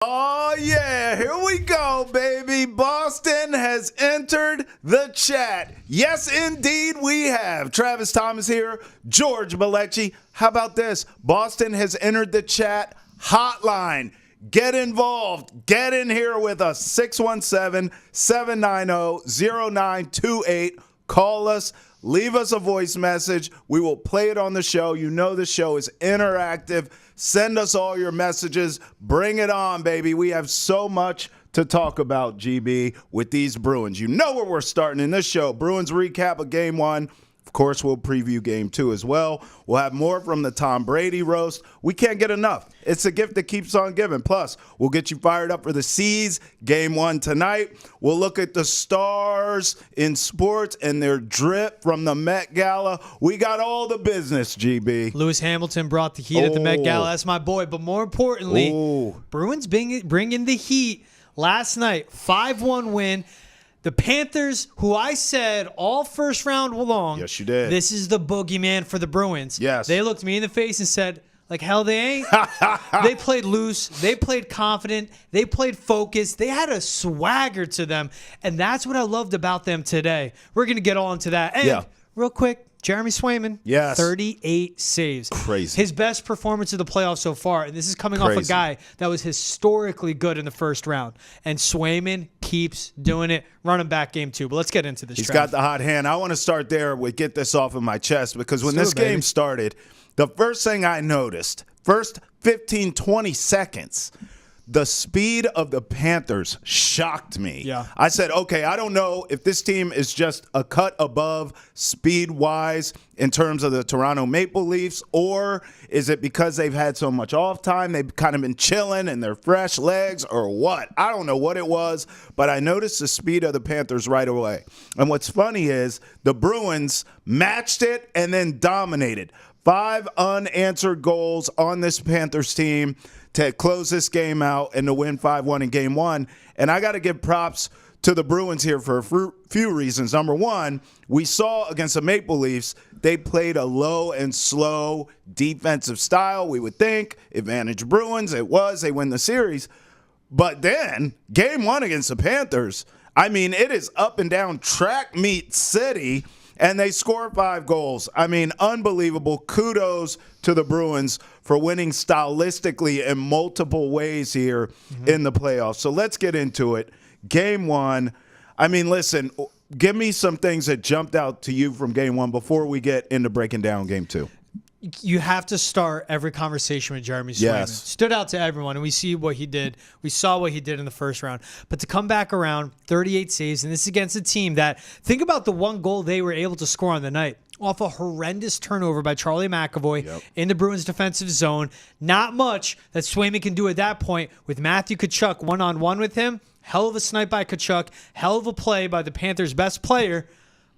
Oh, yeah, here we go, baby. Boston has entered the chat. Yes, indeed, we have. Travis Thomas here, George Balejki. How about this? Boston has entered the chat hotline. Get involved. Get in here with us. 617-790-0928. Call us. Leave us a voice message. We will play it on the show. You know the show is interactive. Send us all your messages. Bring it on, baby. We have so much to talk about, GB, with these Bruins. You know where we're starting in this show. Bruins recap of Game 1. Of course, we'll preview Game 2 as well. We'll have more from the Tom Brady roast. We can't get enough. It's a gift that keeps on giving. Plus, we'll get you fired up for the C's Game 1 tonight. We'll look at the stars in sports and their drip from the Met Gala. We got all the business, GB. Lewis Hamilton brought the heat at the Met Gala. That's my boy. But more importantly, Bruins bringing the heat last night. 5-1 win. The Panthers, who I said all first round long. Yes, you did. This is the boogeyman for the Bruins. Yes. They looked me in the face and said, like, hell they ain't. They played loose. They played confident. They played focused. They had a swagger to them. And that's what I loved about them today. We're going to get all into that. And real quick, Jeremy Swayman, 38 saves. Crazy. His best performance of the playoffs so far. And this is coming off a guy that was historically good in the first round. And Swayman keeps doing it. Running back Game 2. But let's get into this. He's got the hot hand. I want to start there with get this off of my chest because when this game started, the first thing I noticed, first 15, 20 seconds, the speed of the Panthers shocked me. Yeah. I said, okay, I don't know if this team is just a cut above speed-wise in terms of the Toronto Maple Leafs, or is it because they've had so much off time, they've kind of been chilling and they're fresh legs, or what? I don't know what it was, but I noticed the speed of the Panthers right away. And what's funny is the Bruins matched it and then dominated. 5 unanswered goals on this Panthers team to close this game out and to win 5-1 in Game 1. And I got to give props to the Bruins here for a few reasons. Number one, we saw against the Maple Leafs, they played a low and slow defensive style. We would think advantage Bruins. It was. They win the series. But then Game 1 against the Panthers, I mean, it is up and down track meet city. And they score 5 goals. I mean, unbelievable. Kudos to the Bruins for winning stylistically in multiple ways here in the playoffs. So let's get into it. Game 1. I mean, listen, give me some things that jumped out to you from Game 1 before we get into breaking down Game 2. You have to start every conversation with Jeremy Swayman. Yes. Stood out to everyone, and we see what he did. We saw what he did in the first round. But to come back around, 38 saves, and this is against a team that, think about the one goal they were able to score on the night off a horrendous turnover by Charlie McAvoy in the Bruins defensive zone. Not much that Swayman can do at that point with Matthew Tkachuk one-on-one with him. Hell of a snipe by Tkachuk. Hell of a play by the Panthers' best player.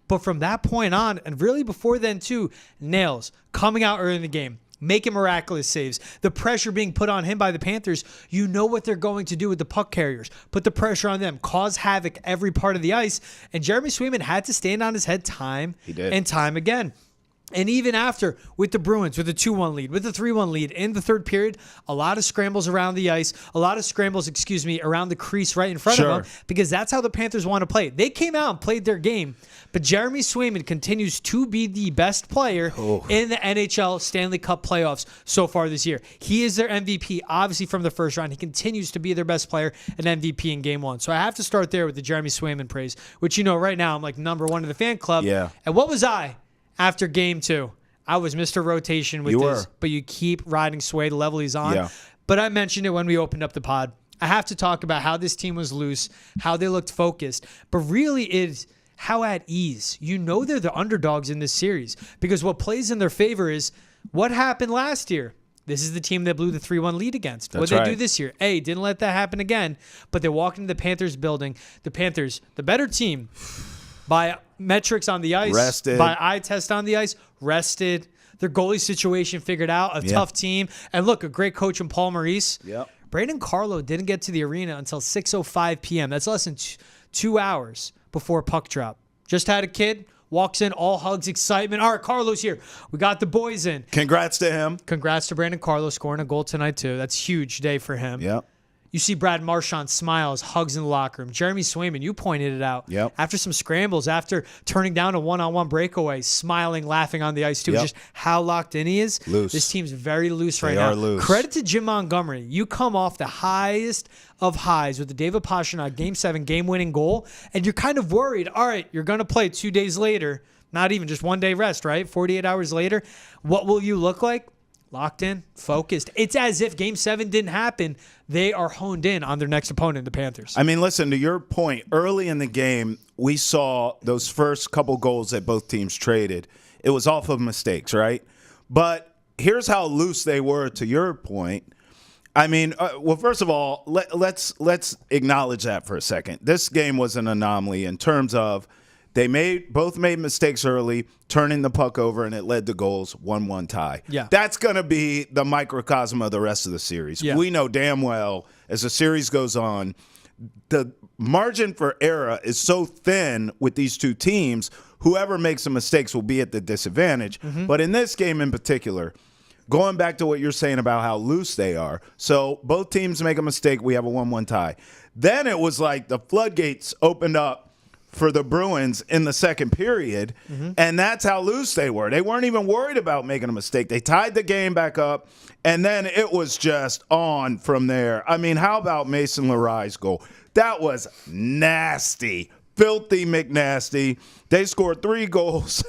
But from that point on, and really before then too, Nails coming out early in the game, making miraculous saves. The pressure being put on him by the Panthers, you know what they're going to do with the puck carriers. Put the pressure on them, cause havoc every part of the ice. And Jeremy Swayman had to stand on his head time and time again. And even after, with the Bruins, with a 2-1 lead, with a 3-1 lead in the third period, a lot of scrambles around the ice, around the crease right in front of them, because that's how the Panthers want to play. They came out and played their game, but Jeremy Swayman continues to be the best player in the NHL Stanley Cup playoffs so far this year. He is their MVP, obviously, from the first round. He continues to be their best player and MVP in Game 1. So I have to start there with the Jeremy Swayman praise, which, you know, right now I'm like number 1 in the fan club. Yeah. And what was I? After Game 2, I was Mr. Rotation with this, but you keep riding Sway the level he's on. Yeah. But I mentioned it when we opened up the pod. I have to talk about how this team was loose, how they looked focused, but really is how at ease. You know they're the underdogs in this series because what plays in their favor is what happened last year. This is the team that blew the 3-1 lead against. What did they do this year? Didn't let that happen again, but they walked into the Panthers building. The Panthers, the better team, by metrics on the ice, rested. By eye test on the ice, rested. Their goalie situation figured out, a tough team. And look, a great coach in Paul Maurice. Brandon Carlo didn't get to the arena until 6:05 p.m. That's less than 2 hours before puck drop. Just had a kid, walks in, all hugs, excitement. All right, Carlo's here. We got the boys in. Congrats to him. Congrats to Brandon Carlo scoring a goal tonight, too. That's a huge day for him. You see Brad Marchand smiles, hugs in the locker room. Jeremy Swayman, you pointed it out. Yep. After some scrambles, after turning down a one-on-one breakaway, smiling, laughing on the ice too. Yep. Just how locked in he is. Loose. This team's very loose right They now. are loose. Credit to Jim Montgomery. You come off the highest of highs with the David Pastrnak Game 7 game-winning goal, and you're kind of worried. All right, you're going to play 2 days later. Not even just 1 day rest, right? 48 hours later. What will you look like? Locked in, focused. It's as if Game 7 didn't happen. They are honed in on their next opponent, the Panthers. I mean, listen, to your point, early in the game, we saw those first couple goals that both teams traded. It was off of mistakes, right? But here's how loose they were, to your point. I mean, well, first of all, let's acknowledge that for a second. This game was an anomaly in terms of both made mistakes early, turning the puck over, and it led to goals, 1-1 tie. Yeah. That's going to be the microcosm of the rest of the series. Yeah. We know damn well, as the series goes on, the margin for error is so thin with these two teams, whoever makes the mistakes will be at the disadvantage. Mm-hmm. But in this game in particular, going back to what you're saying about how loose they are, so both teams make a mistake, we have a 1-1 tie. Then it was like the floodgates opened up for the Bruins in the second period, and that's how loose they were. They weren't even worried about making a mistake. They tied the game back up, and then it was just on from there. I mean, how about Mason Larai's goal? That was nasty, filthy McNasty. They scored 3 goals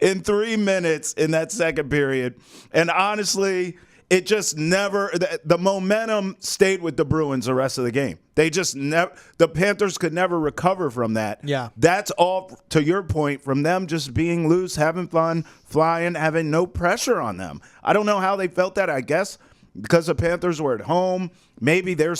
in 3 minutes in that second period, and honestly, it just never – the momentum stayed with the Bruins the rest of the game. They just never – the Panthers could never recover from that. Yeah. That's all, to your point, from them just being loose, having fun, flying, having no pressure on them. I don't know how they felt that. I guess because the Panthers were at home, maybe they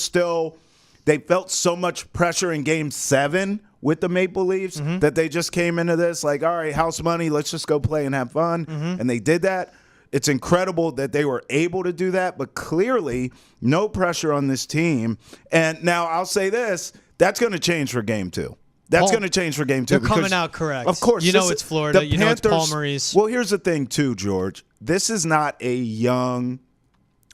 felt so much pressure in Game 7 with the Maple Leafs that they just came into this like, all right, house money, let's just go play and have fun. And they did that. It's incredible that they were able to do that, but clearly no pressure on this team. And now I'll say this, that's going to change for Game 2. That's going to change for Game 2. They're coming out correct. Of course. You know it's Florida. You know it's Paul Maurice. Well, here's the thing, too, George. This is not a young,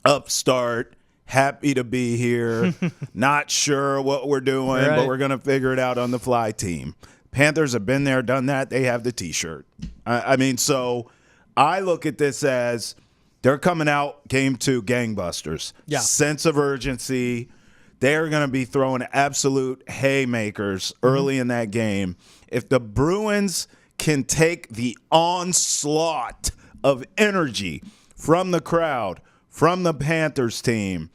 upstart, happy to be here, not sure what we're doing, but we're going to figure it out on the fly team. Panthers have been there, done that. They have the T-shirt. I mean, so I look at this as they're coming out Game 2 gangbusters. Yeah. Sense of urgency. They're going to be throwing absolute haymakers early in that game. If the Bruins can take the onslaught of energy from the crowd, from the Panthers team,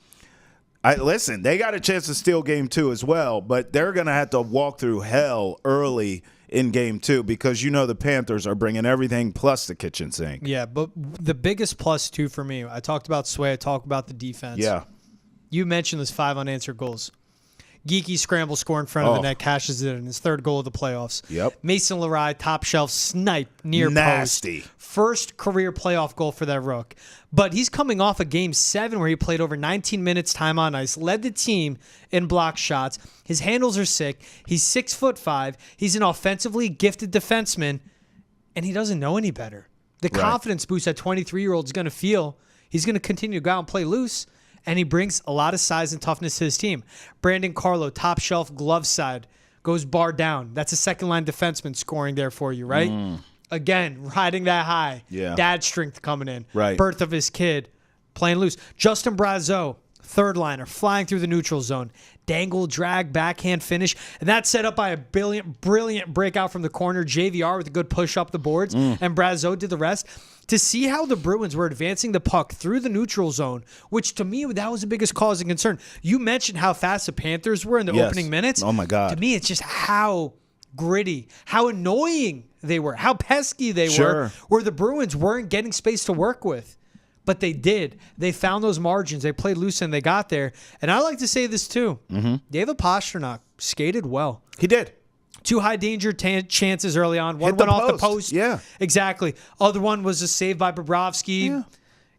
listen, they got a chance to steal Game 2 as well, but they're going to have to walk through hell early in Game 2 because you know the Panthers are bringing everything plus the kitchen sink. Yeah, but the biggest plus, too, for me, I talked about Sway, I talked about the defense. Yeah. You mentioned those 5 unanswered goals. Geeky scramble score in front of the net, cashes it in his 3rd goal of the playoffs. Yep. Mason Larai, top shelf snipe near Nasty. post. First career playoff goal for that Rook. But he's coming off a Game 7 where he played over 19 minutes time on ice, led the team in block shots. His handles are sick. He's 6'5". He's an offensively gifted defenseman, and he doesn't know any better. The confidence boost that 23-year-old is going to feel, he's going to continue to go out and play loose. And he brings a lot of size and toughness to his team. Brandon Carlo, top shelf glove side, goes bar down. That's a second-line defenseman scoring there for you, right? Again, riding that high. Yeah. Dad strength coming in. Right. Birth of his kid, playing loose. Justin Brazeau, third liner, flying through the neutral zone. Dangle, drag, backhand finish. And that's set up by a brilliant breakout from the corner. JVR with a good push up the boards. And Brazeau did the rest. To see how the Bruins were advancing the puck through the neutral zone, which to me, that was the biggest cause of concern. You mentioned how fast the Panthers were in the opening minutes. Oh, my God. To me, it's just how gritty, how annoying they were, how pesky they were, where the Bruins weren't getting space to work with. But they did. They found those margins. They played loose and they got there. And I like to say this too. David Pastrnak skated well. He did. 2 high danger chances early on. One Hit the went off the post. post. Yeah. Exactly. Other one was a save by Bobrovsky. Yeah.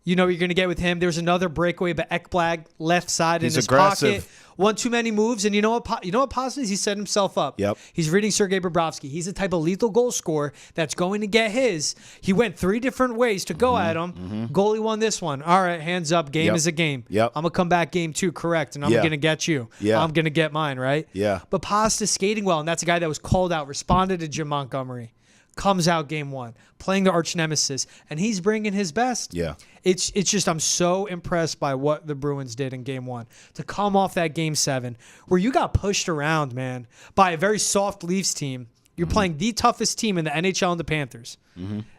You know what you're going to get with him. There's another breakaway by Ekblad, left side He's in his aggressive. pocket. One too many moves, and you know what Pasta is? He set himself up. Yep. He's reading Sergei Bobrovsky. He's the type of lethal goal scorer that's going to get his. He went 3 different ways to go at him. Goalie won this one. All right, hands up. Game is a game. Yep. I'm going to come back game 2, correct, and I'm going to get you. Yeah. I'm going to get mine, right? Yeah. But Pasta's skating well, and that's a guy that was called out, responded to Jim Montgomery. Comes out game 1, playing the arch nemesis, and he's bringing his best. Yeah. It's just I'm so impressed by what the Bruins did in game 1 to come off that game 7 where you got pushed around, man, by a very soft Leafs team. You're playing the toughest team in the NHL and the Panthers.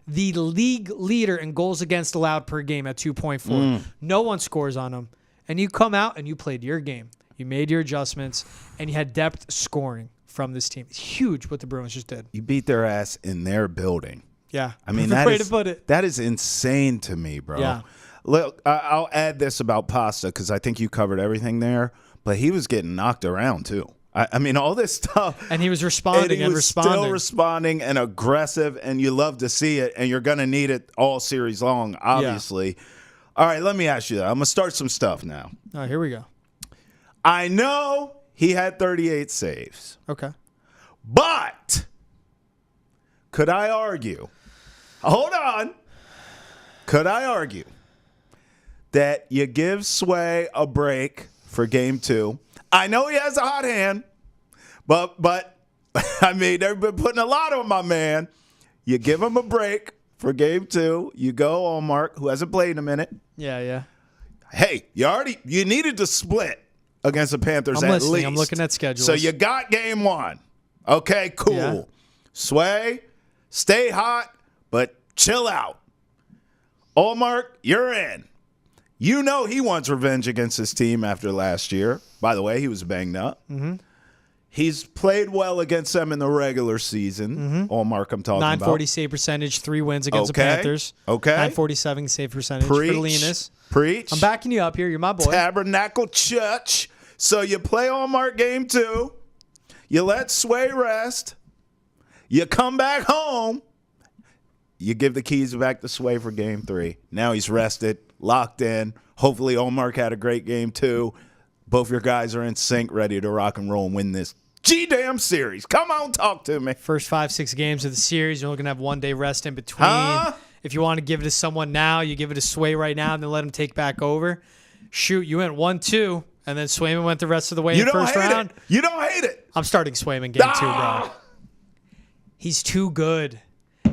The league leader in goals against allowed per game at 2.4. No one scores on them. And you come out and you played your game. You made your adjustments, and you had depth scoring from this team. It's huge what the Bruins just did. You beat their ass in their building. Yeah. I mean, Way to put it. that is insane to me, bro. Yeah. Look, I'll add this about Pasta because I think you covered everything there, but he was getting knocked around too. I mean, all this stuff. And he was responding and responding. Still responding and aggressive, and you love to see it, and you're going to need it all series long, obviously. Yeah. All right, let me ask you that. I'm going to start some stuff now. All right, here we go. I know he had 38 saves. Okay. But could I argue? Hold on. Could I argue that you give Sway a break for game 2? I know he has a hot hand, but I mean, they've been putting a lot on my man. You give him a break for game 2. You go on Mark, who hasn't played in a minute. Yeah. Hey, you needed to split against the Panthers I'm at listening. least. I'm looking at schedules. So you got game 1. Okay, cool. Yeah. Sway, stay hot, but chill out. Allmark, you're in. You know he wants revenge against his team after last year. By the way, he was banged up. He's played well against them in the regular season. Allmark, I'm talking about. 940 save percentage, 3 wins against the Panthers. Okay. 947 save percentage for Linus. Preach. I'm backing you up here. You're my boy. Tabernacle Church. So you play Allmark game 2. You let Sway rest. You come back home. You give the keys back to Sway for game 3. Now he's rested, locked in. Hopefully Allmark had a great game too. Both your guys are in sync, ready to rock and roll and win this G-damn series. Come on, talk to me. First 5-6 games of the series, you're only going to have 1 day rest in between. If you want to give it to someone now, you give it to Sway right now and then let him take back over. Shoot, you went 1-2, and then Swayman went the rest of the way in the first round. You don't hate it. I'm starting Swayman game 2, bro. He's too good.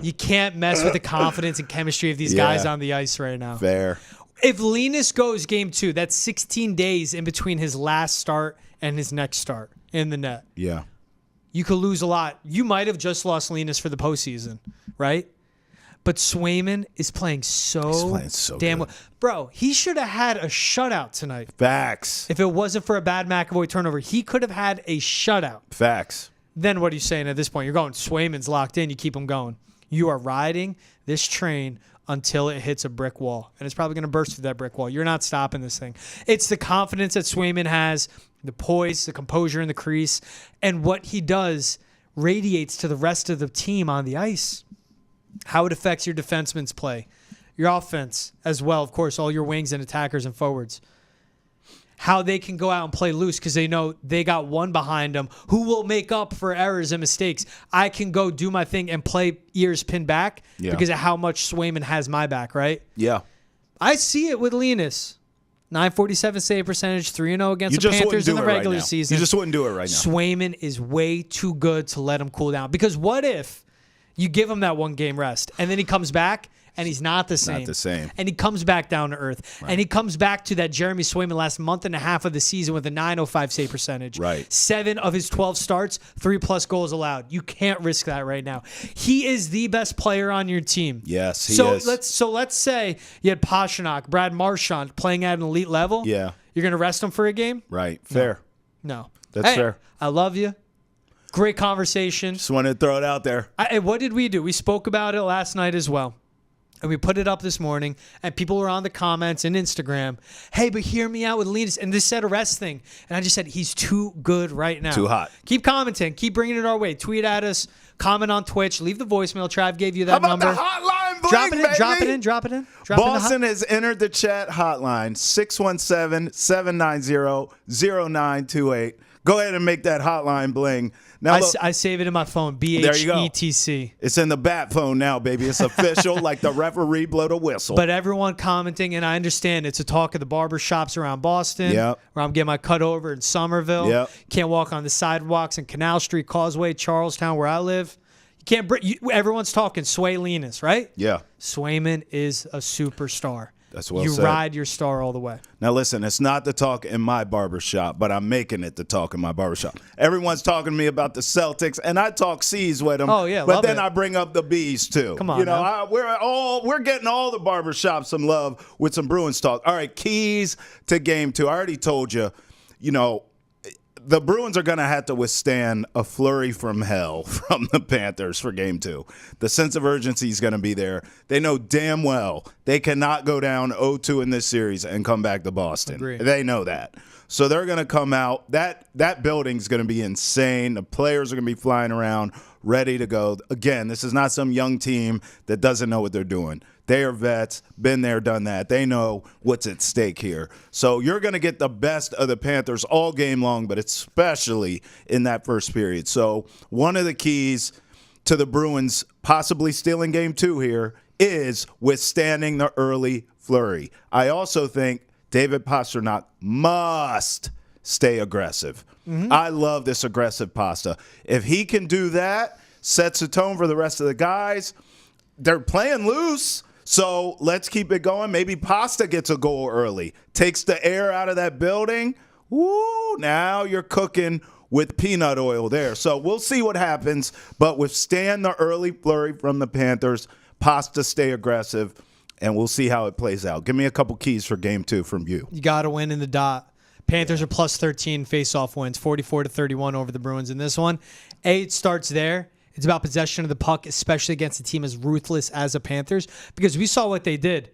You can't mess with the confidence and chemistry of these guys on the ice right now. Fair. If Linus goes game 2, that's 16 days in between his last start and his next start in the net. Yeah. You could lose a lot. You might have just lost Linus for the postseason, right? But Swayman is playing so damn well. Bro, he should have had a shutout tonight. Facts. If it wasn't for a bad McAvoy turnover, he could have had a shutout. Facts. Then what are you saying at this point? You're going, Swayman's locked in. You keep him going. You are riding this train until it hits a brick wall. And it's probably going to burst through that brick wall. You're not stopping this thing. It's the confidence that Swayman has, the poise, the composure in the crease, and what he does radiates to the rest of the team on the ice. How it affects your defenseman's play, your offense as well, of course, all your wings and attackers and forwards. How they can go out and play loose because they know they got one behind them who will make up for errors and mistakes. I can go do my thing and play ears pinned back because of how much Swayman has my back, right? Yeah. I see it with Linus. 947 save percentage, 3-0 against the Panthers in the regular season. You just wouldn't do it right now. Swayman is way too good to let him cool down. Because what if you give him that 1 game rest and then he comes back and he's not the same. Not the same. And he comes back down to earth. Right. And he comes back to that Jeremy Swayman last month and a half of the season with a 905 save percentage. Right. 7 of his 12 starts, 3+ goals allowed. You can't risk that right now. He is the best player on your team. Yes, he is. Let's say you had Pastrnak, Brad Marchand playing at an elite level. Yeah. You're going to rest him for a game? Right. Fair. No. That's fair. I love you. Great conversation. Just wanted to throw it out there. What did we do? We spoke about it last night as well. And we put it up this morning, and people were on the comments and Instagram. Hey, but hear me out with Linus. And this said a rest thing. And I just said, he's too good right now. Too hot. Keep commenting. Keep bringing it our way. Tweet at us. Comment on Twitch. Leave the voicemail. Trav gave you that number. How about the hotline, bling, Drop it in, baby. drop it in. Boston has entered the chat hotline, 617-790-0928. Go ahead and make that hotline bling. Now, look, I save it in my phone, BHETC. it's in the bat phone now, baby. It's official, like the referee blow the whistle. But everyone commenting, and I understand it's a talk of the barber shops around Boston, Yep. where I'm getting my cut over in Somerville. Yep. Can't walk on the sidewalks in Canal Street, Causeway, Charlestown, where I live. You can't. Everyone's talking Swaylinus, right? Yeah. Swayman is a superstar. That's well you said. ride your star all the way. Now, listen, it's not the talk in my barbershop, but I'm making it the talk in my barbershop. Everyone's talking to me about the Celtics, and I talk C's with them. Oh, yeah, but love then it. I bring up the B's, too. Come on, we're getting all the barbershops some love with some Bruins talk. All right, keys to game 2. I already told you, the Bruins are going to have to withstand a flurry from hell from the Panthers for game 2. The sense of urgency is going to be there. They know damn well they cannot go down 0-2 in this series and come back to Boston. Agreed. They know that. So they're going to come out. That building's going to be insane. The players are going to be flying around, ready to go. Again, this is not some young team that doesn't know what they're doing. They are vets, been there, done that. They know what's at stake here. So you're going to get the best of the Panthers all game long, but especially in that first period. So one of the keys to the Bruins possibly stealing game 2 here is withstanding the early flurry. I also think David Pastrnak must stay aggressive. I love this aggressive pasta. If he can do that, sets the tone for the rest of the guys. They're playing loose. So let's keep it going. Maybe Pasta gets a goal early, takes the air out of that building. Woo, now you're cooking with peanut oil there. So we'll see what happens, but withstand the early flurry from the Panthers. Pasta stay aggressive, and we'll see how it plays out. Give me a couple keys for game 2 from you. You got to win in the dot. Panthers are plus 13 face-off wins, 44-31 over the Bruins in this one. It starts there. It's about possession of the puck, especially against a team as ruthless as the Panthers, because we saw what they did.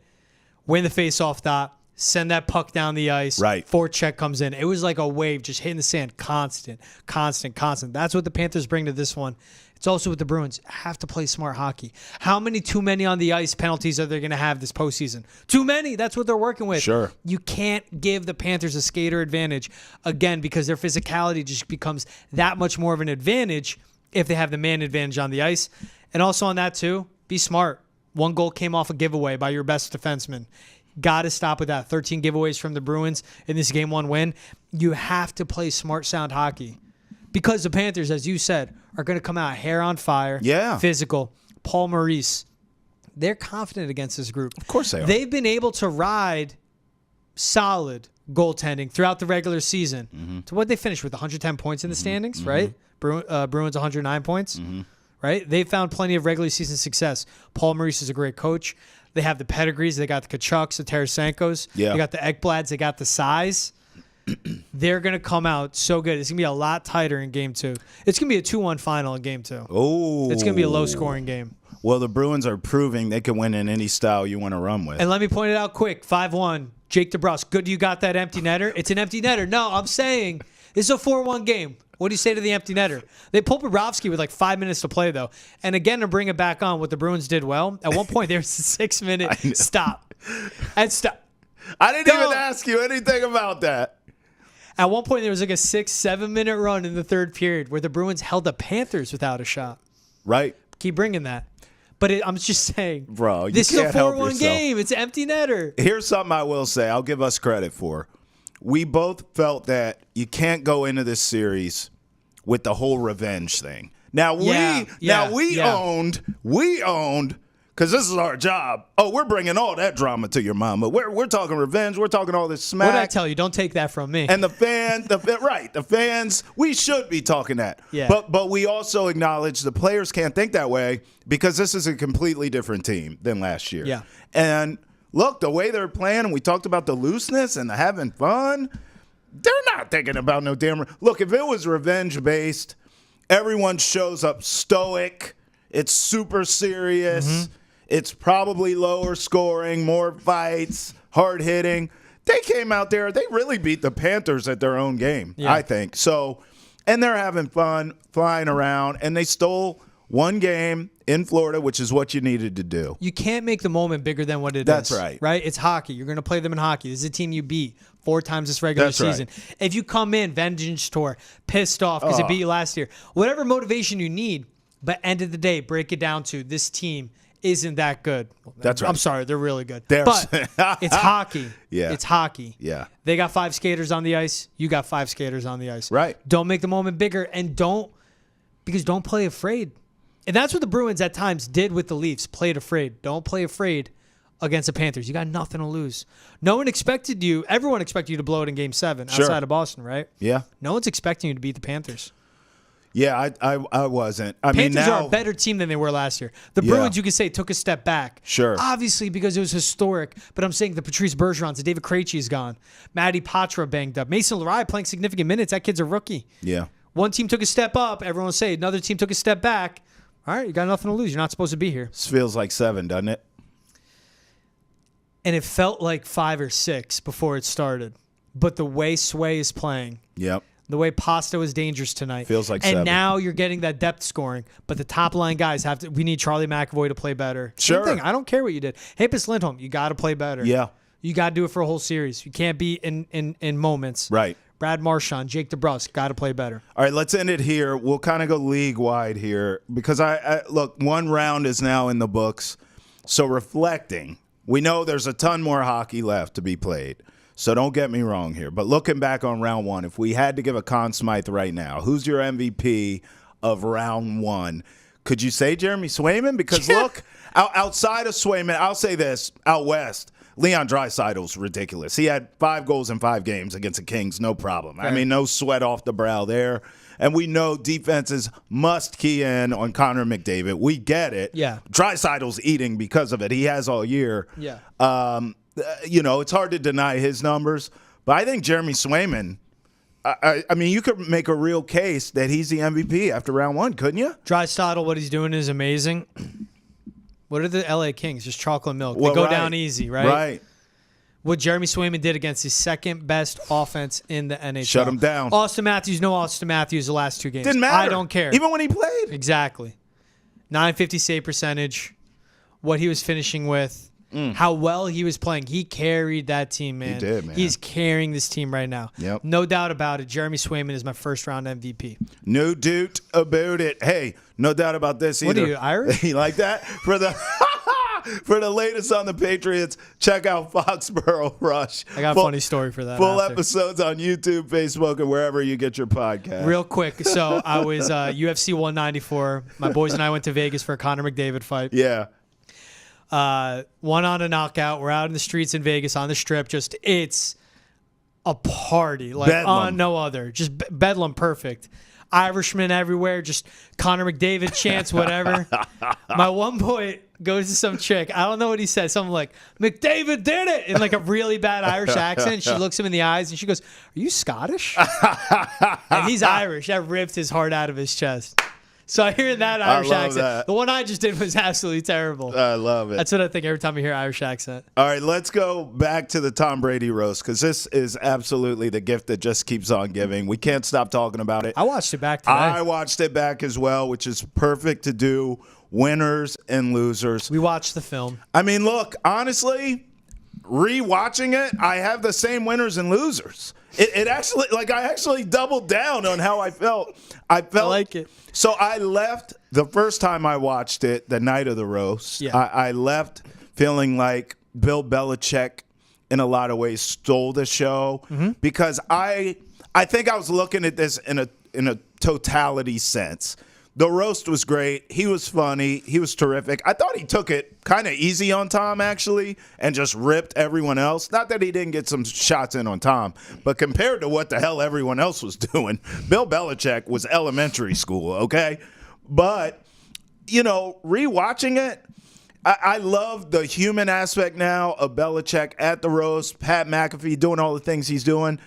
Win the face-off dot, send that puck down the ice. Right. Forecheck comes in. It was like a wave just hitting the sand, constant. That's what the Panthers bring to this one. It's also with the Bruins. Have to play smart hockey. How many too many on the ice penalties are they going to have this postseason? Too many. That's what they're working with. Sure. You can't give the Panthers a skater advantage, again, because their physicality just becomes that much more of an advantage if they have the man advantage on the ice. And also on that, too, be smart. One goal came off a giveaway by your best defenseman. Got to stop with that. 13 giveaways from the Bruins in this Game 1 win. You have to play smart, sound hockey. Because the Panthers, as you said, are going to come out hair on fire, physical. Paul Maurice, they're confident against this group. Of course they are. They've been able to ride solid goaltending throughout the regular season. To what they finished with 110 points in the standings, right? Bruins 109 points, right? They found plenty of regular season success. Paul Maurice is a great coach. They have the pedigrees. They got the Kachucks, the Tarasenkos. Yeah. They got the Ekblads. They got the size. They're going to come out so good. It's going to be a lot tighter in Game 2. It's going to be a 2-1 final in Game 2. Oh, It's going to be a low-scoring game. Well, the Bruins are proving they can win in any style you want to run with. And let me point it out quick. 5-1. Jake DeBrusk. Good you got that empty netter. It's an empty netter. No, I'm saying this is a 4-1 game. What do you say to the empty netter? They pulled Bobrovsky with like 5 minutes to play, though. And again, to bring it back on, what the Bruins did well, at one point there was a 6-minute stop. And stop. I didn't even ask you anything about that. At one point, there was like a 6-7 minute run in the third period where the Bruins held the Panthers without a shot. Right. Keep bringing that. But I'm just saying, bro, this is a can't help 4-1 yourself. game. It's empty netter. Here's something I will say. I'll give us credit for. We both felt that you can't go into this series with the whole revenge thing. Now we owned, because this is our job. Oh, we're bringing all that drama to your mama. We're talking revenge. We're talking all this smack. What did I tell you? Don't take that from me. And the fans, we should be talking that. Yeah. But we also acknowledge the players can't think that way because this is a completely different team than last year. Yeah. And look, the way they're playing, and we talked about the looseness and the having fun, they're not thinking about no damn. Look, if it was revenge-based, everyone shows up stoic. It's super serious. It's probably lower scoring, more fights, hard hitting. They came out there. They really beat the Panthers at their own game, I think. So, and they're having fun, flying around, and they stole one game in Florida, which is what you needed to do. You can't make the moment bigger than what it is. That's right. Right? It's hockey. You're going to play them in hockey. This is a team you beat 4 times this regular season. Right. If you come in, vengeance tour, pissed off because it beat you last year, whatever motivation you need, but end of the day, break it down to this team isn't that good. That's right. I'm sorry, they're really good. But it's hockey. Yeah. It's hockey. Yeah. They got 5 skaters on the ice. You got 5 skaters on the ice. Right. Don't make the moment bigger, and don't play afraid. And that's what the Bruins at times did with the Leafs. Played afraid. Don't play afraid against the Panthers. You got nothing to lose. No one expected you. Everyone expected you to blow it in Game 7 outside of Boston, right? Yeah. No one's expecting you to beat the Panthers. Yeah, I wasn't. Panthers are a better team than they were last year. The Bruins, you could say, took a step back. Sure. Obviously, because it was historic. But I'm saying the Patrice Bergerons, the David Krejci is gone. Matty Patra banged up. Mason Lerai playing significant minutes. That kid's a rookie. Yeah. One team took a step up. Everyone will say another team took a step back. All right, you got nothing to lose. You're not supposed to be here. This feels like 7, doesn't it? And it felt like 5 or 6 before it started. But the way Sway is playing. Yep. The way Pasta was dangerous tonight. Feels like 7. 7. And now you're getting that depth scoring. But the top line guys have to. We need Charlie McAvoy to play better. Sure. Same thing. I don't care what you did. Hampus Lindholm, you got to play better. Yeah. You got to do it for a whole series. You can't be in moments. Right. Brad Marchand, Jake DeBrusk, got to play better. All right, let's end it here. We'll kind of go league-wide here because I look, one round is now in the books. So reflecting, we know there's a ton more hockey left to be played. So don't get me wrong here. But looking back on round 1, if we had to give a Conn Smythe right now, who's your MVP of round 1? Could you say Jeremy Swayman? Because look, outside of Swayman, I'll say this, out west, Leon Draisaitl's ridiculous. He had 5 goals in 5 games against the Kings, no problem. Right. I mean, no sweat off the brow there. And we know defenses must key in on Connor McDavid. We get it. Yeah. Draisaitl's eating because of it. He has all year. Yeah. It's hard to deny his numbers. But I think Jeremy Swayman, I mean, you could make a real case that he's the MVP after round 1, couldn't you? Draisaitl, what he's doing is amazing. What are the LA Kings? Just chocolate milk. They go down easy, right? Right. What Jeremy Swayman did against his second best offense in the NHL. Shut him down. Austin Matthews, no Austin Matthews the last 2 games. Didn't matter. I don't care. Even when he played. Exactly. 950 save percentage, what he was finishing with, how well he was playing. He carried that team, man. He did, man. He's carrying this team right now. Yep. No doubt about it. Jeremy Swayman is my first-round MVP. No doubt about it. Hey, no doubt about this either. What are you, Irish? You like that? For the latest on the Patriots, check out Foxborough Rush. I got a funny story for that. Full episodes on YouTube, Facebook, and wherever you get your podcast. Real quick, so I was UFC 194. My boys and I went to Vegas for a Conor McDavid fight. Yeah. One on a knockout. We're out in the streets in Vegas on the strip. Just it's a party like Bedlam. on no other. Just bedlam perfect. Irishmen everywhere. Just Conor McDavid chants, whatever. My one boy goes to some chick. I don't know what he said. Something like, McDavid did it in like a really bad Irish accent. She looks him in the eyes and she goes, are you Scottish? And he's Irish. That ripped his heart out of his chest. So I hear that Irish accent. That. The one I just did was absolutely terrible. I love it. That's what I think every time I hear Irish accent. All right, let's go back to the Tom Brady roast because this is absolutely the gift that just keeps on giving. We can't stop talking about it. I watched it back today. I watched it back as well, which is perfect to do. Winners and losers. We watched the film. I mean, look, honestly, rewatching it, I have the same winners and losers. It actually, like, I actually doubled down on how I felt. I like it. So I left the first time I watched it, the night of the roast. Yeah. I left feeling like Bill Belichick, in a lot of ways, stole the show because I think I was looking at this in a totality sense. The roast was great. He was funny. He was terrific. I thought he took it kind of easy on Tom, actually, and just ripped everyone else. Not that he didn't get some shots in on Tom, but compared to what the hell everyone else was doing, Bill Belichick was elementary school, okay? But, rewatching it, I love the human aspect now of Belichick at the roast, Pat McAfee doing all the things he's doing.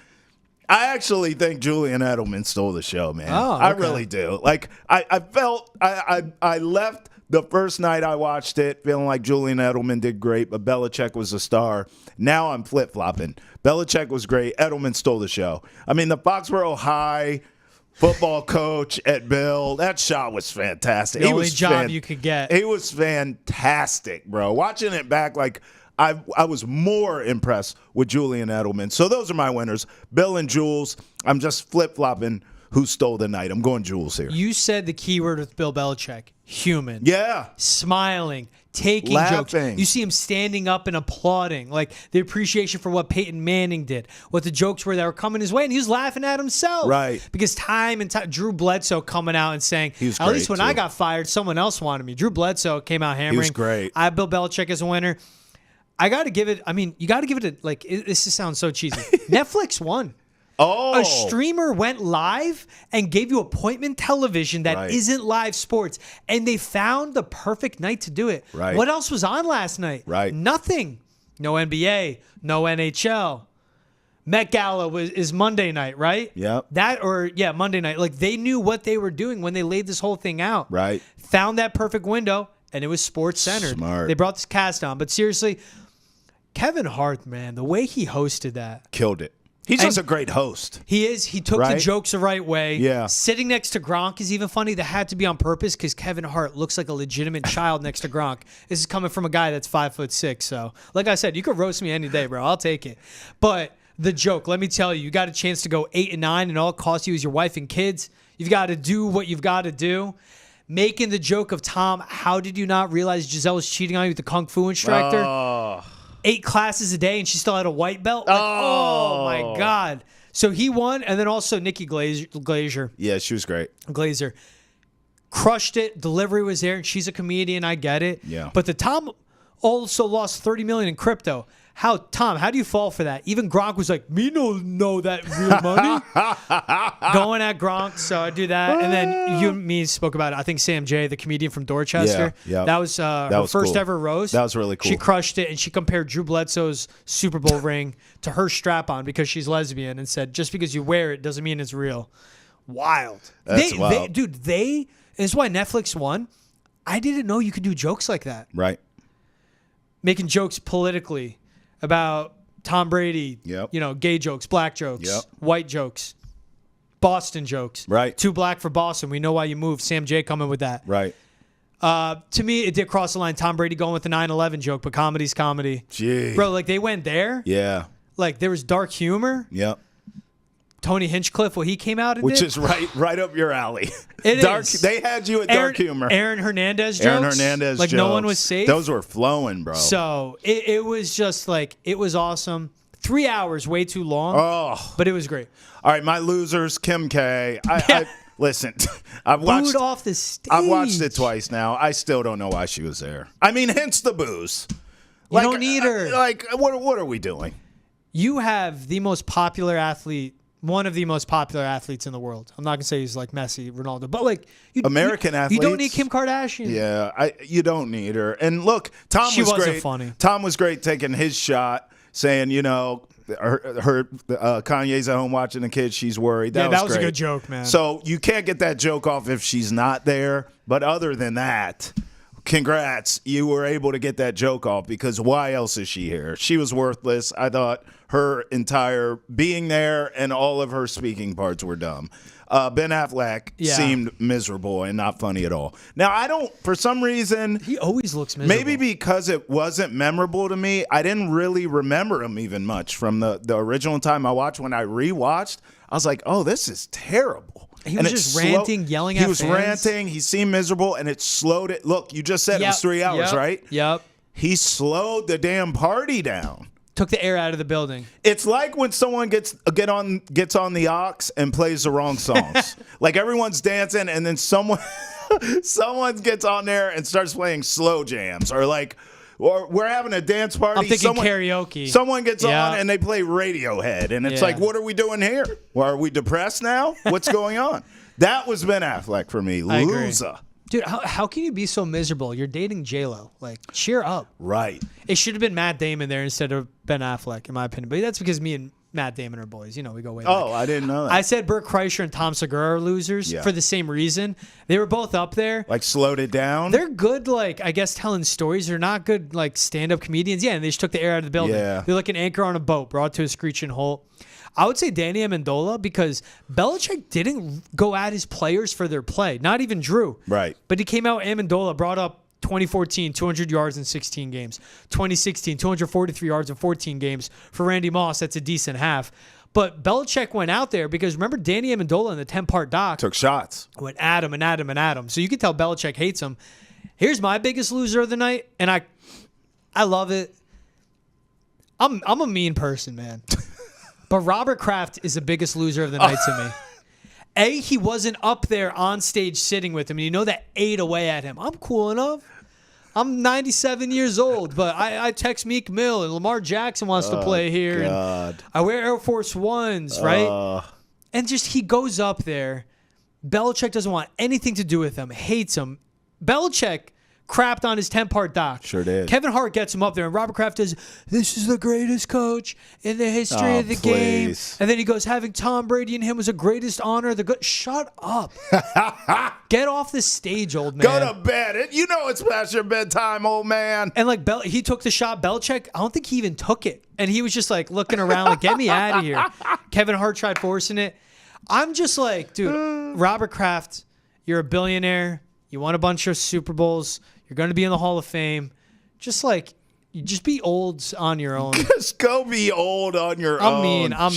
I actually think Julian Edelman stole the show, man. Oh, okay. I really do. Like, I felt I left the first night I watched it feeling like Julian Edelman did great, but Belichick was a star. Now I'm flip-flopping. Belichick was great. Edelman stole the show. I mean, the Foxborough High football coach at Bill. That shot was fantastic. The only job you could get. It was fantastic, bro. Watching it back, like I was more impressed with Julian Edelman. So those are my winners. Bill and Jules. I'm just flip-flopping who stole the night. I'm going Jules here. You said the key word with Bill Belichick. Human. Yeah. Smiling. Taking Laughing. jokes. You see him standing up and applauding. Like the appreciation for what Peyton Manning did. What the jokes were that were coming his way. And he was laughing at himself. Right. Because time and time. Drew Bledsoe coming out and saying, at least when I got fired, someone else wanted me. Drew Bledsoe came out hammering. He was great. I have Bill Belichick as a winner. I got to give it. I mean, you got to give it this just sounds so cheesy. Netflix won. Oh. A streamer went live and gave you appointment television that Right. isn't live sports. And they found the perfect night to do it. Right. What else was on last night? Right. Nothing. No NBA. No NHL. Met Gala is Monday night, right? Yep. Monday night. Like they knew what they were doing when they laid this whole thing out. Right. Found that perfect window, and it was sports centered. Smart. They brought this cast on. But seriously, Kevin Hart, man, the way he hosted that. Killed it. He's just a great host. He is. He took the Right? jokes the right way. Yeah. Sitting next to Gronk is even funny. That had to be on purpose because Kevin Hart looks like a legitimate child next to Gronk. This is coming from a guy that's 5'6". So, like I said, you could roast me any day, bro. I'll take it. But the joke, let me tell you, you got a chance to go 8 and 9, and all it costs you is your wife and kids. You've got to do what you've got to do. Making the joke of Tom, how did you not realize Giselle was cheating on you with the Kung Fu instructor? Oh. 8 classes a day, and she still had a white belt? Like, oh my God. So he won, and then also Nikki Glazer. Yeah, she was great. Glazer crushed it. Delivery was there, and she's a comedian. I get it. Yeah. But the Tom also lost $30 million in crypto. Tom, how do you fall for that? Even Gronk was like, me no know that real money. Going at Gronk, so I do that. And then you and me spoke about it. I think Sam J, the comedian from Dorchester. Yeah. That was her first cool. ever roast. That was really cool. She crushed it, and she compared Drew Bledsoe's Super Bowl ring to her strap-on because she's lesbian and said, just because you wear it doesn't mean it's real. Wild. That's wild. And it's why Netflix won. I didn't know you could do jokes like that. Right. Making jokes politically about Tom Brady, Yep. Gay jokes, black jokes, Yep. white jokes, Boston jokes. Right. Too black for Boston. We know why you moved. Sam J coming with that. Right. To me, it did cross the line. Tom Brady going with the 9/11 joke, but comedy's comedy. Gee. Bro, like they went there. Yeah. Like there was dark humor. Yep. Tony Hinchcliffe, what he came out and Which did. is right up your alley. It dark. is. They had you at dark humor. Aaron Hernandez jokes. Aaron Hernandez like jokes. no one was safe. Those were flowing, bro. So it was just like, it was awesome. 3 hours, way too long. Oh. But it was great. All right, my losers, Kim K. I listen, I've watched Booed off the stage. I've watched it twice now. I still don't know why she was there. I mean, hence the booze. You don't need her. What are we doing? You have the most popular athlete, one of the most popular athletes in the world. I'm not going to say he's like Messi, Ronaldo, but like American athletes. You don't need Kim Kardashian. Yeah, you don't need her. And look, Tom She was wasn't great. funny. Tom was great taking his shot, saying, Kanye's at home watching the kids. She's worried. That was great. a good joke, man. So you can't get that joke off if she's not there. But other than that, congrats. You were able to get that joke off because why else is she here? She was worthless. I thought her entire being there and all of her speaking parts were dumb. Ben Affleck seemed miserable and not funny at all. Now, for some reason, he always looks miserable. Maybe because it wasn't memorable to me, I didn't really remember him even much from the original time I watched. When I rewatched, I was like, oh, this is terrible. He was just ranting, yelling at fans. He was ranting. He seemed miserable, and it slowed it. Look, you just said it was 3 hours, right? Yep. He slowed the damn party down. Took the air out of the building. It's like when someone gets on the aux and plays the wrong songs. Like everyone's dancing, and then someone gets on there and starts playing slow jams, or we're having a dance party. I'm thinking karaoke. Someone gets on and they play Radiohead, and it's like, what are we doing here? Well, are we depressed now? What's going on? That was Ben Affleck for me. Loser. Dude, how can you be so miserable? You're dating J-Lo. Like, cheer up. Right. It should have been Matt Damon there instead of Ben Affleck, in my opinion. But that's because me and Matt Damon are boys. We go way back. Oh, I didn't know that. I said Burt Kreischer and Tom Segura are losers for the same reason. They were both up there. Like, slowed it down? They're good, I guess, telling stories. They're not good, stand-up comedians. Yeah, and they just took the air out of the building. Yeah. They're like an anchor on a boat brought to a screeching halt. I would say Danny Amendola, because Belichick didn't go at his players for their play, not even Drew. Right. But he came out, Amendola brought up 2014, 200 yards in 16 games. 2016, 243 yards in 14 games. For Randy Moss, that's a decent half. But Belichick went out there because remember Danny Amendola in the 10-part doc Took shots. went at him and at him and at him. So you can tell Belichick hates him. Here's my biggest loser of the night, and I love it. I'm a mean person, man. But Robert Kraft is the biggest loser of the night to me. A, he wasn't up there on stage sitting with him, and you know that ate away at him. I'm cool enough. I'm 97 years old, but I text Meek Mill, and Lamar Jackson wants to play here. God. And I wear Air Force Ones, right? And just he goes up there. Belichick doesn't want anything to do with him, hates him. Belichick crapped on his 10-part doc. Sure did. Kevin Hart gets him up there, and Robert Kraft says, "This is the greatest coach in the history of the game." And then he goes, "Having Tom Brady and him was the greatest honor." Shut up. Get off the stage, old man. Go to bed. You know it's past your bedtime, old man. And like he took the shot. Belichick, I don't think he even took it. And he was just like looking around like, get me out of here. Kevin Hart tried forcing it. I'm just like, dude, Robert Kraft, you're a billionaire. You won a bunch of Super Bowls. You're going to be in the Hall of Fame. Just like, you just be old on your own. Just go be old on your own. I'm mean. I'm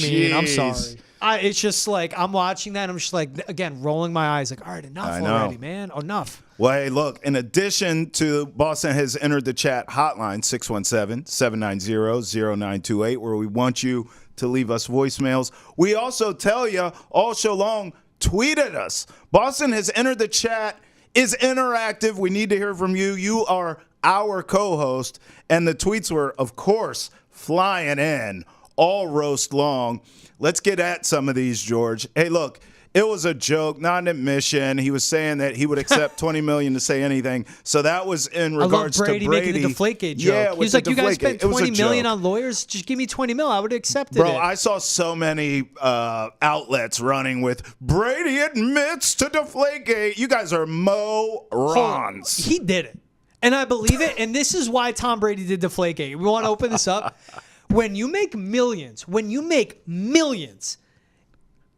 Jeez. sorry. It's just like, I'm watching that. And I'm just like, again, rolling my eyes like, all right, enough already, man. Enough. Well, hey, look, in addition to Boston has entered the chat hotline, 617-790-0928, where we want you to leave us voicemails. We also tell you all show long, tweet at us. Boston has entered the chat, is interactive. We need to hear from you. You are our co-host. And the tweets were, of course, flying in all roast long. Let's get at some of these, George. Hey, look, it was a joke, not an admission. He was saying that he would accept $20 million to say anything. So that was in regards to Brady. Making the Deflategate joke. Yeah, he was like, you guys spent $20 million on lawyers? Just give me $20 million. I would have accepted it. Bro, I saw so many outlets running with Brady admits to Deflategate. You guys are morons. He did it. And I believe it. And this is why Tom Brady did Deflategate. We want to open this up. When you make millions,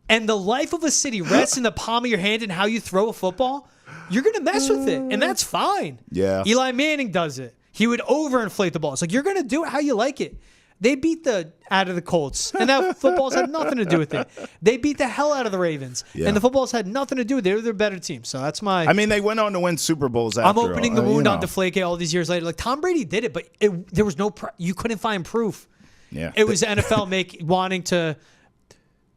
and the life of a city rests in the palm of your hand and how you throw a football, you're going to mess with it, and that's fine. Yeah. Eli Manning does it. He would overinflate the ball. It's like, you're going to do it how you like it. They beat the out of the Colts, and that football's had nothing to do with it. They beat the hell out of the Ravens, and the football's had nothing to do with it. They're their better team, so that's my... I mean, they went on to win Super Bowls after I'm opening the wound you know. on Deflategate all these years later. Like, Tom Brady did it, but there was no... you couldn't find proof. Yeah. It was NFL wanting to...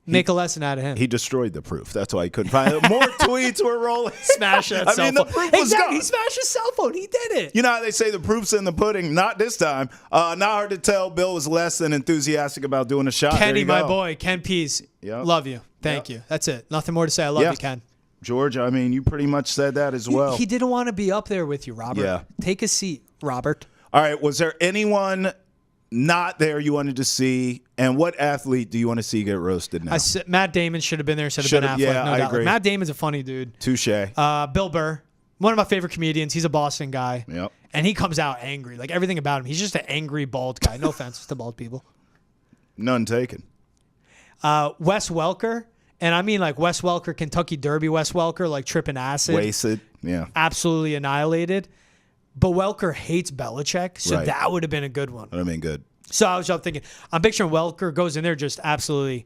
make a lesson out of him. He destroyed the proof. That's why he couldn't find it. More tweets were rolling. Smash that cell phone. The proof was gone. He smashed his cell phone. He did it. You know how they say the proof's in the pudding? Not this time. Not hard to tell. Bill was less than enthusiastic about doing a shot. Kenny, my boy. Ken Pease. Yep. Love you. Thank you. That's it. Nothing more to say. I love you, Ken. George, I mean, you pretty much said that as well. He didn't want to be up there with you, Robert. Yeah. Take a seat, Robert. All right. Was there anyone not there you wanted to see, and what athlete do you want to see get roasted now? Matt Damon should have been there. Should have been Affleck. Yeah, no I doubt. agree. Matt Damon's a funny dude. Touche. Bill Burr, one of my favorite comedians. He's a Boston guy. Yep. And he comes out angry. Like, everything about him. He's just an angry, bald guy. No offense to bald people. None taken. Wes Welker. And I mean, like, Wes Welker, Kentucky Derby Wes Welker, like tripping acid. Wasted. Yeah. Absolutely annihilated. But Welker hates Belichick, so Right. that would have been a good one. I mean, good. So I was just thinking, I'm picturing Welker goes in there just absolutely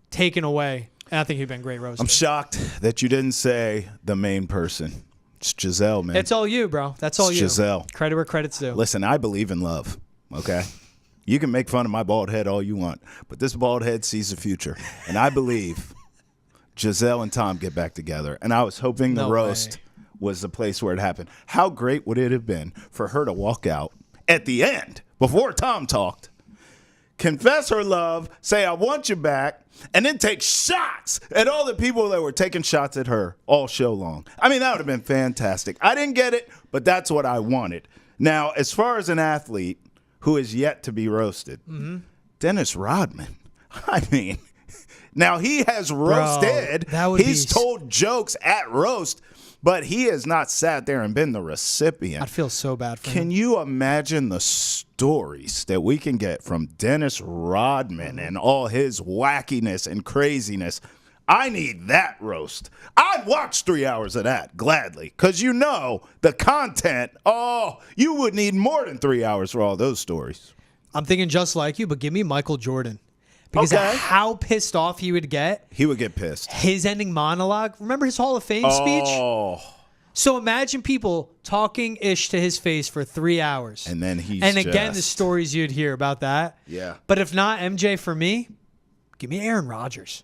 taken away. And I think he'd been great roasted. I'm shocked that you didn't say the main person. It's Giselle, man. It's all you, bro. That's all It's you. Giselle. Credit where credit's due. Listen, I believe in love, okay? You can make fun of my bald head all you want, but this bald head sees the future. And I believe Giselle and Tom get back together. And I was hoping the roast was the place where it happened. How great would it have been for her to walk out at the end, before Tom talked, confess her love, say, I want you back, and then take shots at all the people that were taking shots at her all show long. I mean, that would have been fantastic. I didn't get it, but that's what I wanted. Now, as far as an athlete who is yet to be roasted, Dennis Rodman. I mean, now he has roasted. Bro, He's told jokes at roast. but he has not sat there and been the recipient. I'd feel so bad for him. Can you imagine the stories that we can get from Dennis Rodman and all his wackiness and craziness? I need that roast. I'd watch 3 hours of that gladly, because you know the content. Oh, you would need more than 3 hours for all those stories. I'm thinking just like you, but give me Michael Jordan. Because Okay. how pissed off he would get. He would get pissed. His ending monologue. Remember his Hall of Fame speech? Oh, So imagine people talking ish to his face for 3 hours. and then he's And again, the just- stories you'd hear about that. Yeah. But if not MJ for me, give me Aaron Rodgers.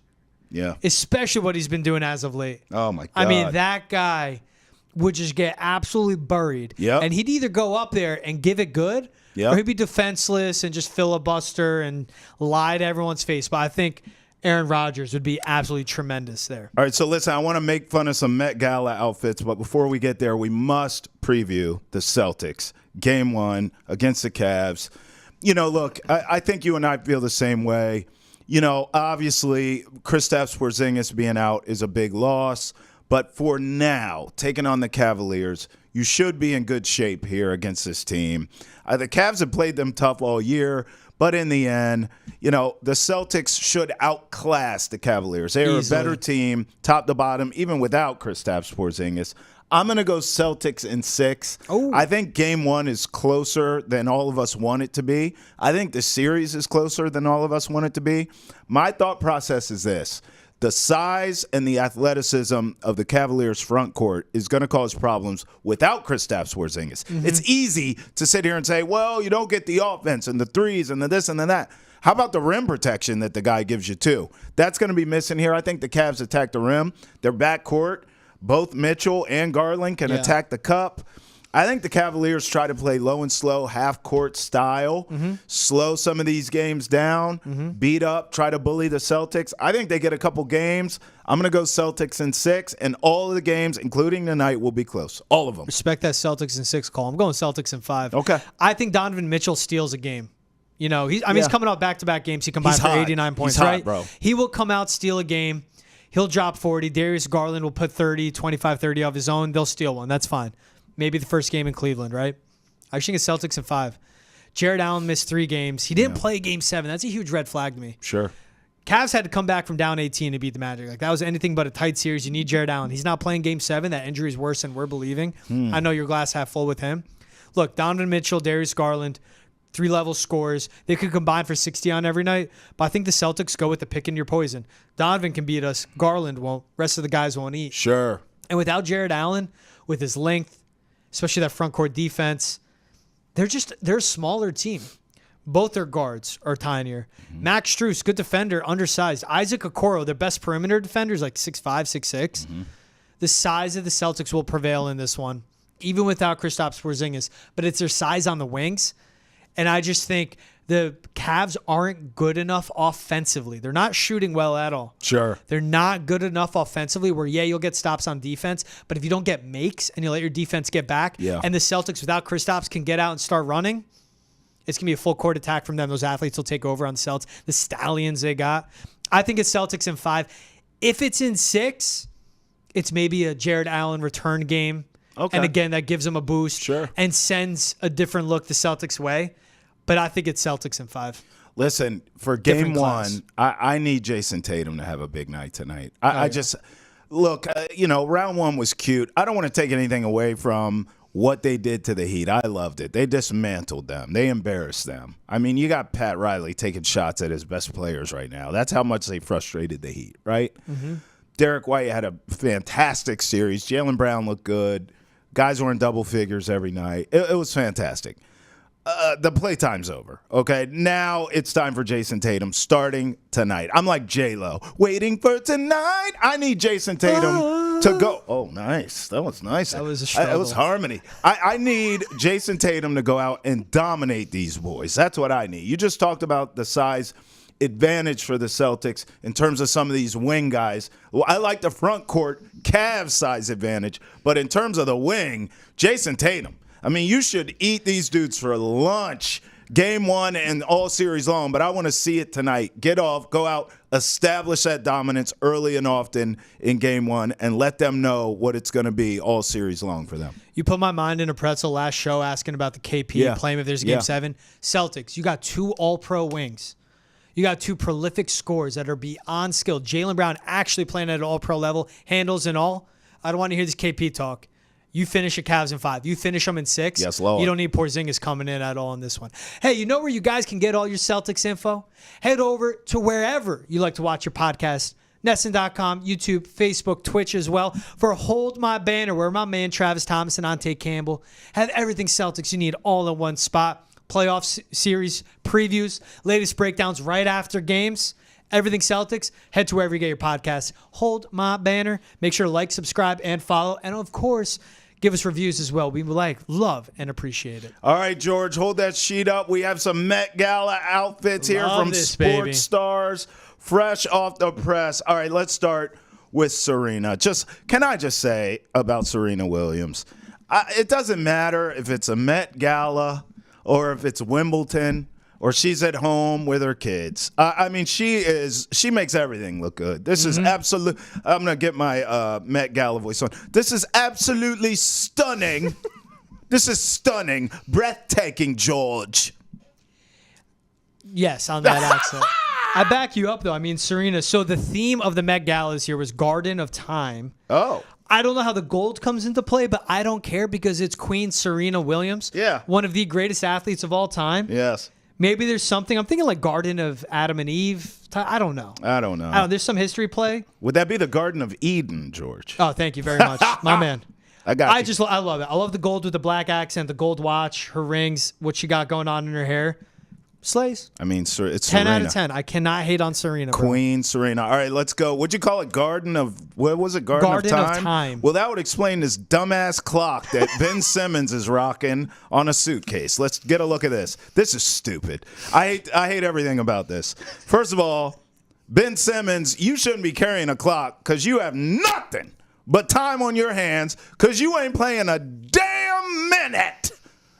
Yeah. Especially what he's been doing as of late. Oh, my God. I mean, that guy would just get absolutely buried. Yep. And he'd either go up there and give it good, Yep. or he'd be defenseless and just filibuster and lie to everyone's face. But I think Aaron Rodgers would be absolutely tremendous there. All right, so listen, I want to make fun of some Met Gala outfits, but before we get there, we must preview the Celtics. Game 1 against the Cavs. You know, look, I think you and I feel the same way. You know, obviously, Kristaps Porzingis being out is a big loss. But for now, taking on the Cavaliers, you should be in good shape here against this team. The Cavs have played them tough all year, but in the end, you know, the Celtics should outclass the Cavaliers. They are Easily. a better team, top to bottom, even without Kristaps Porzingis. I'm going to go Celtics in 6. Oh. I think game 1 is closer than all of us want it to be. I think the series is closer than all of us want it to be. My thought process is this. The size and the athleticism of the Cavaliers' front court is going to cause problems without Kristaps Porzingis. It's easy to sit here and say, well, you don't get the offense and the threes and the this and the that. How about the rim protection that the guy gives you, too? That's going to be missing here. I think the Cavs attack the rim. Their backcourt, both Mitchell and Garland can attack the cup. I think the Cavaliers try to play low and slow, half-court style, slow some of these games down, beat up, try to bully the Celtics. I think they get a couple games. I'm going to go Celtics in 6, and all of the games, including tonight, will be close. All of them. Respect that Celtics in 6 call. I'm going Celtics in 5. Okay. I think Donovan Mitchell steals a game. You know, he's coming off back-to-back games. He combined He's for hot. 89 points, He's hot, right? bro. He will come out, steal a game. He'll drop 40. Darius Garland will put 30, 25, 30 of his own. They'll steal one. That's fine. Maybe the first game in Cleveland, right? I think it's Celtics in 5. Jared Allen missed 3 games. He didn't play game 7. That's a huge red flag to me. Sure. Cavs had to come back from down 18 to beat the Magic. Like, that was anything but a tight series. You need Jared Allen. He's not playing game 7. That injury is worse than we're believing. I know your glass half full with him. Look, Donovan Mitchell, Darius Garland, 3-level scores. They could combine for 60 on every night, but I think the Celtics go with the pick and your poison. Donovan can beat us. Garland won't. Rest of the guys won't eat. Sure. And without Jared Allen, with his length, especially that front court defense, they're a smaller team. Both their guards are tinier. Max Strus, good defender, undersized. Isaac Okoro, their best perimeter defenders, like 6'5", 6'6". The size of the Celtics will prevail in this one, even without Kristaps Porzingis. But it's their size on the wings. And I just think the Cavs aren't good enough offensively. They're not shooting well at all. Sure. They're not good enough offensively where, you'll get stops on defense, but if you don't get makes and you let your defense get back, and the Celtics without Kristaps can get out and start running, it's going to be a full court attack from them. Those athletes will take over on the Celtics. The Stallions they got. I think it's Celtics in 5. If it's in 6, it's maybe a Jared Allen return game. Okay. And again, that gives them a boost and sends a different look the Celtics' way. But I think it's Celtics in 5. Listen, for game Different class. 1, I need Jason Tatum to have a big night tonight. I just look, round 1 was cute. I don't want to take anything away from what they did to the Heat. I loved it. They dismantled them. They embarrassed them. I mean, you got Pat Riley taking shots at his best players right now. That's how much they frustrated the Heat, right? Derek White had a fantastic series. Jaylen Brown looked good. Guys were in double figures every night. It was fantastic. The playtime's over, okay? Now it's time for Jason Tatum starting tonight. I'm like J-Lo, waiting for tonight. I need Jason Tatum to go. Oh, nice. That was nice. That was a struggle. That was harmony. I need Jason Tatum to go out and dominate these boys. That's what I need. You just talked about the size advantage for the Celtics in terms of some of these wing guys. Well, I like the front court Cavs size advantage, but in terms of the wing, Jason Tatum. I mean, you should eat these dudes for lunch. game one and all series long, but I want to see it tonight. Get off, go out, establish that dominance early and often in game one, and let them know what it's going to be all series long for them. You put my mind in a pretzel last show asking about the KP playing if there's a game 7. Celtics, you got 2 all-pro wings. You got 2 prolific scorers that are beyond skilled. Jaylen Brown actually playing at an all-pro level, handles and all. I don't want to hear this KP talk. You finish your Cavs in 5. You finish them in 6. Yes, Lord. You don't need Porzingis coming in at all in this one. Hey, you know where you guys can get all your Celtics info? Head over to wherever you like to watch your podcast. Nesson.com, YouTube, Facebook, Twitch as well. For Hold My Banner, where my man Travis Thomas and Ante Campbell have everything Celtics you need all in one spot. Playoff series previews, latest breakdowns right after games. Everything Celtics, head to wherever you get your podcasts. Hold My Banner. Make sure to like, subscribe, and follow. And, of course, give us reviews as well. We love, and appreciate it. All right, George, hold that sheet up. We have some Met Gala outfits here from Sports Stars, fresh off the press. All right, let's start with Serena. Can I just say about Serena Williams, it doesn't matter if it's a Met Gala or if it's Wimbledon or she's at home with her kids. I mean, she makes everything look good. This is absolute. I'm going to get my Met Gala voice on. This is absolutely stunning. This is stunning. Breathtaking, George. Yes, on that accent. I back you up, though. I mean, Serena. So the theme of the Met Gala this year was Garden of Time. Oh. I don't know how the gold comes into play, but I don't care because it's Queen Serena Williams. Yeah. One of the greatest athletes of all time. Yes. Maybe there's something. I'm thinking like Garden of Adam and Eve. I don't know. There's some history play. Would that be the Garden of Eden, George? Oh, thank you very much. My man. I love it. I love the gold with the black accent, the gold watch, her rings, what she got going on in her hair. Slays. I mean, it's 10 Serena. 10 out of 10. I cannot hate on Serena, bro. Queen Serena. All right, let's go. What'd you call it? Garden of Time? Well, that would explain this dumbass clock that Ben Simmons is rocking on a suitcase. Let's get a look at this. This is stupid. I hate everything about this. First of all, Ben Simmons, you shouldn't be carrying a clock because you have nothing but time on your hands because you ain't playing a damn minute,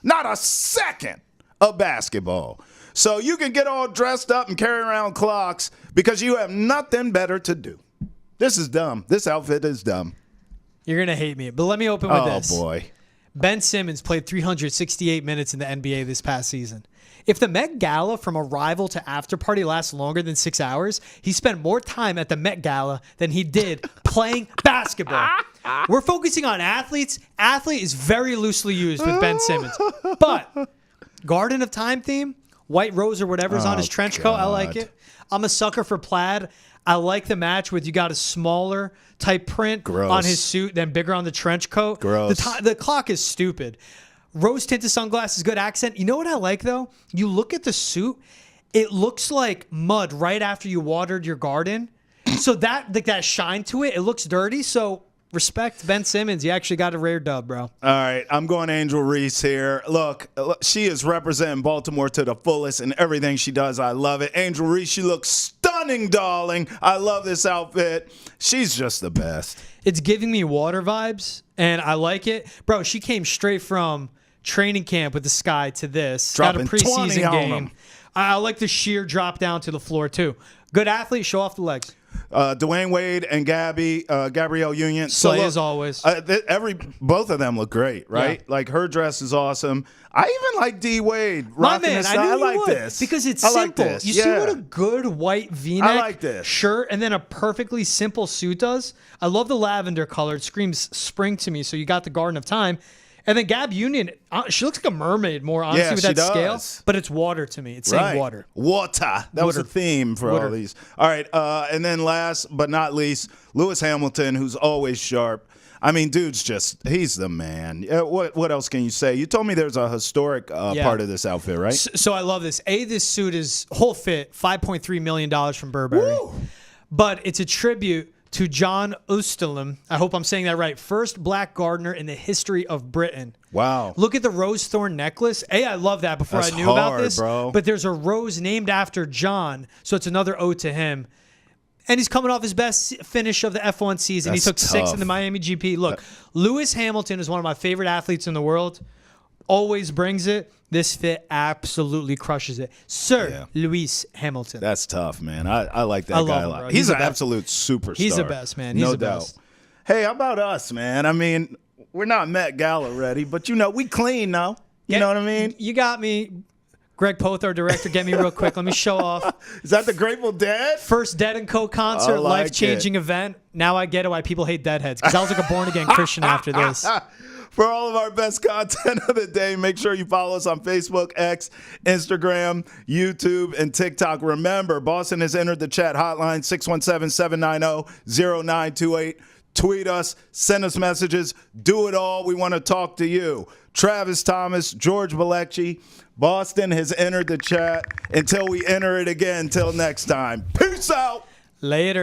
not a second of basketball. So you can get all dressed up and carry around clocks because you have nothing better to do. This is dumb. This outfit is dumb. You're going to hate me, but let me open with this. Oh, boy. Ben Simmons played 368 minutes in the NBA this past season. If the Met Gala from arrival to after party lasts longer than 6 hours, he spent more time at the Met Gala than he did playing basketball. We're focusing on athletes. Athlete is very loosely used with Ben Simmons. But Garden of Time theme, white rose or whatever's on his trench coat, I like it. I'm a sucker for plaid. I like the match with you got a smaller type print on his suit, then bigger on the trench coat. Gross. The clock is stupid. Rose tinted sunglasses, good accent. You know what I like, though? You look at the suit, it looks like mud right after you watered your garden. So that shine to it, it looks dirty. So respect Ben Simmons. You actually got a rare dub, bro. All right, I'm going Angel Reese here. Look, she is representing Baltimore to the fullest in everything she does. I love it. Angel Reese, she looks stunning, darling. I love this outfit. She's just the best. It's giving me water vibes, and I like it. Bro, she came straight from training camp with the Sky to this. Dropping got a preseason 20 on game. them. I like the sheer drop down to the floor, too. Good athlete, show off the legs. Dwayne Wade and Gabrielle Union. Slay as always. Both of them look great, right? Yeah. Like her dress is awesome. I even like D Wade. My man, I knew I you like would, this because it's I simple. Like this. You see what a good white V-neck I like this shirt and then a perfectly simple suit does. I love the lavender color. It screams spring to me. So you got the Garden of Time. And then Gab Union, she looks like a mermaid more, honestly, with that scale. But it's water to me. It's saying water. Water. That was a theme for all these. All right. And then last but not least, Lewis Hamilton, who's always sharp. I mean, dude's he's the man. What else can you say? You told me there's a historic part of this outfit, right? So I love this. This suit is whole fit, $5.3 million from Burberry. Woo! But it's a tribute to John Osterlund. I hope I'm saying that right. First black gardener in the history of Britain. Wow. Look at the rose thorn necklace. I love that before I knew about this. Bro. But there's a rose named after John, so it's another ode to him. And he's coming off his best finish of the F1 season. That's he took tough. 6th in the Miami GP. Look, Lewis Hamilton is one of my favorite athletes in the world. always brings it. This fit absolutely crushes it. Sir Lewis Hamilton. That's tough, man. I like that I guy love a him, lot. bro. He's an absolute superstar. He's the best, man. He's no the doubt. best. Hey, how about us, man? I mean, we're not Met Gala ready, but we clean now. You know what I mean? You got me. Greg Poth, our director, get me real quick. Let me show off. Is that the Grateful Dead? First Dead & Co. concert, like life-changing event. Now I get it why people hate Deadheads, because I was like a born-again Christian after this. For all of our best content of the day, make sure you follow us on Facebook, X, Instagram, YouTube, and TikTok. Remember, Boston has entered the chat hotline, 617-790-0928. Tweet us, send us messages, do it all. We want to talk to you. Travis Thomas, George Balejki, Boston has entered the chat. Until we enter it again, till next time. Peace out. Later.